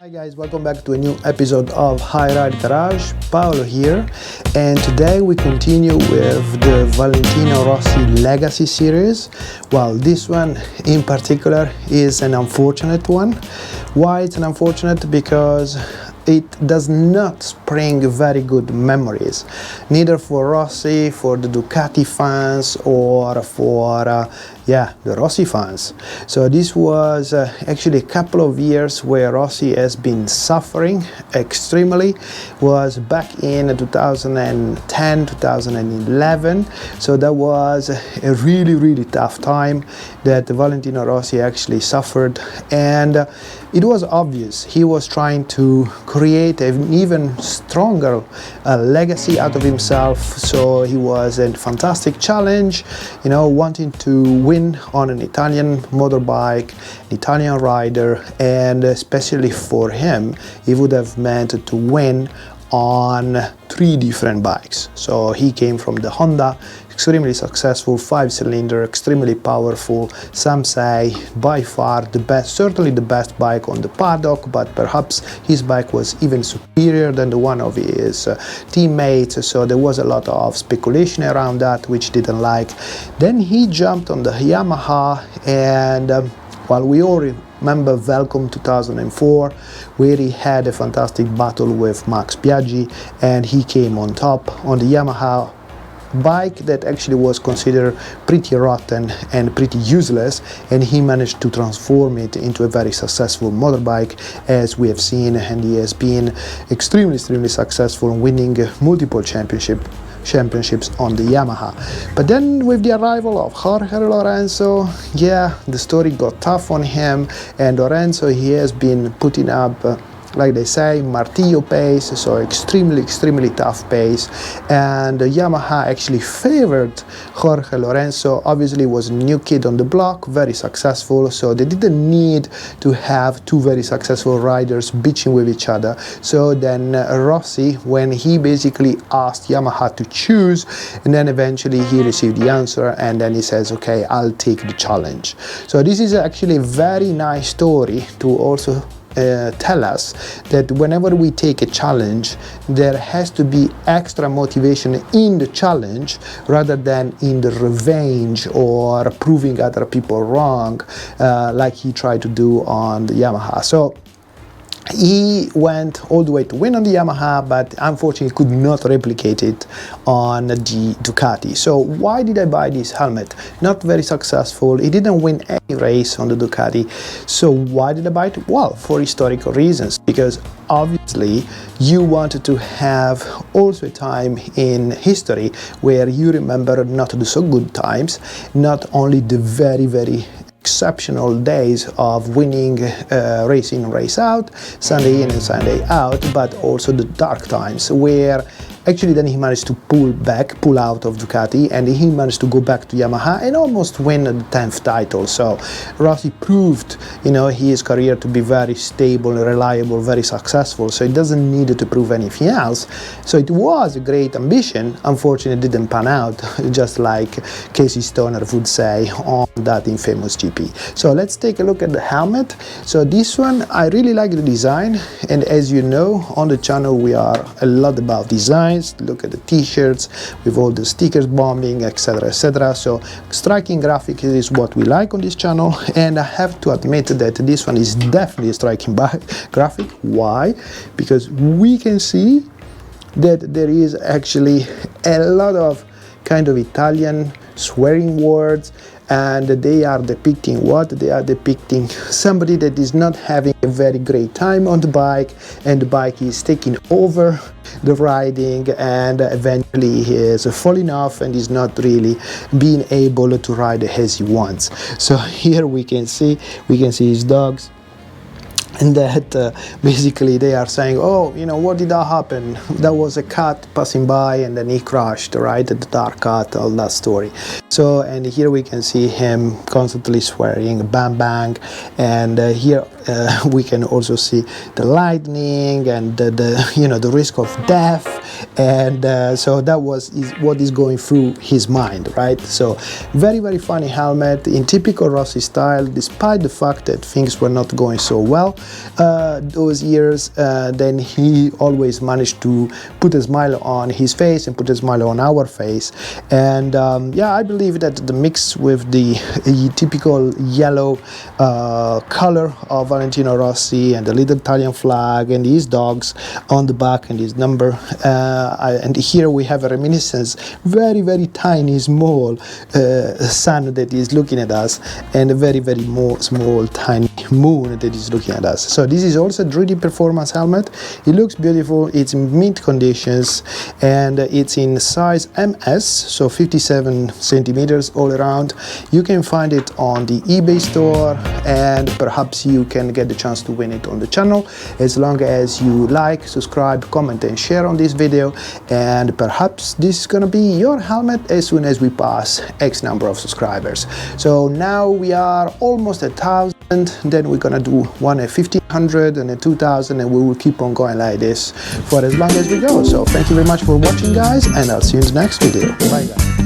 Hi guys, welcome back to a new episode of High Ride Garage. Paolo here, and today we continue with the Valentino Rossi Legacy series. Well, this one in particular is an unfortunate one. Why it's an unfortunate? Because it does not spring very good memories, neither for Rossi, for the Ducati fans, or for the Rossi fans. So this was actually a couple of years where Rossi has been suffering extremely. Was back in 2010, 2011. So that was a really tough time that Valentino Rossi actually suffered, and it was obvious he was trying to create an even stronger legacy out of himself. So he was a fantastic challenge, wanting to win on an Italian motorbike, an Italian rider, and especially for him, it would have meant to win on 3 different bikes. So he came from the Honda, extremely successful 5-cylinder, extremely powerful. Some say by far the best, certainly the best bike on the paddock, but perhaps his bike was even superior than the one of his teammates. So there was a lot of speculation around that, which didn't like. Then he jumped on the Yamaha, and while we all remember Welcome 2004, where he had a fantastic battle with Max Biaggi, and he came on top on the Yamaha bike that actually was considered pretty rotten and pretty useless, and he managed to transform it into a very successful motorbike, as we have seen, and he has been extremely successful, winning multiple championships on the Yamaha. But then with the arrival of Jorge Lorenzo, the story got tough on him, and Lorenzo, he has been putting up like they say, martillo pace, so extremely tough pace, and Yamaha actually favored Jorge Lorenzo. Obviously was a new kid on the block, very successful, so they didn't need to have 2 very successful riders bitching with each other. So then Rossi, when he basically asked Yamaha to choose, and then eventually he received the answer, and then he says, okay, I'll take the challenge. So this is actually a very nice story to also tell us that whenever we take a challenge, there has to be extra motivation in the challenge rather than in the revenge or proving other people wrong, like he tried to do on the Yamaha. So he went all the way to win on the Yamaha, but unfortunately could not replicate it on the Ducati. So why did I buy this helmet? Not very successful. He didn't win any race on the Ducati. So why did I buy it? Well, for historical reasons, because obviously you wanted to have also a time in history where you remember not the so good times, not only the very exceptional days of winning race in, race out, Sunday in and Sunday out, but also the dark times where actually then he managed to pull out of Ducati, and he managed to go back to Yamaha and almost win the 10th title. So Rossi proved, his career to be very stable, reliable, very successful. So he doesn't need to prove anything else. So it was a great ambition. Unfortunately, it didn't pan out, just like Casey Stoner would say on that infamous GP. So let's take a look at the helmet. So this one, I really like the design, and as you know, on the channel we are a lot about design. Look at the t-shirts with all the stickers bombing, etc. So striking graphics is what we like on this channel, and I have to admit that this one is definitely a striking graphic. Why? Because we can see that there is actually a lot of kind of Italian swearing words, and they are depicting what? They are depicting somebody that is not having a very great time on the bike, and the bike is taking over the riding, and eventually he is falling off and is not really being able to ride as he wants. So here we can see his dogs, and that basically they are saying, oh, what did that happen? That was a cat passing by and then he crashed, right? The dark cat, all that story. So, and here we can see him constantly swearing, bang bang, and here we can also see the lightning and the risk of death, and so that was what is going through his mind, right? So very funny helmet in typical Rossi style, despite the fact that things were not going so well. those years, then he always managed to put a smile on his face and put a smile on our face. And yeah, I believe that the mix with the typical yellow color of Valentino Rossi and the little Italian flag and his dogs on the back and his number, and here we have a reminiscence, very tiny small sun that is looking at us, and a very small tiny moon that is looking at us. So this is also a 3D performance helmet. It looks beautiful. It's in mint conditions, and it's in size MS, so 57 centimeters all around. You can find it on the eBay store, and perhaps you can get the chance to win it on the channel, as long as you like, subscribe, comment and share on this video, and perhaps this is gonna be your helmet as soon as we pass X number of subscribers. So now we are almost 1,000, then we're gonna do one at 1,500 and at 2,000, and we will keep on going like this for as long as we go. So thank you very much for watching, guys, and I'll see you in the next video. Bye, guys.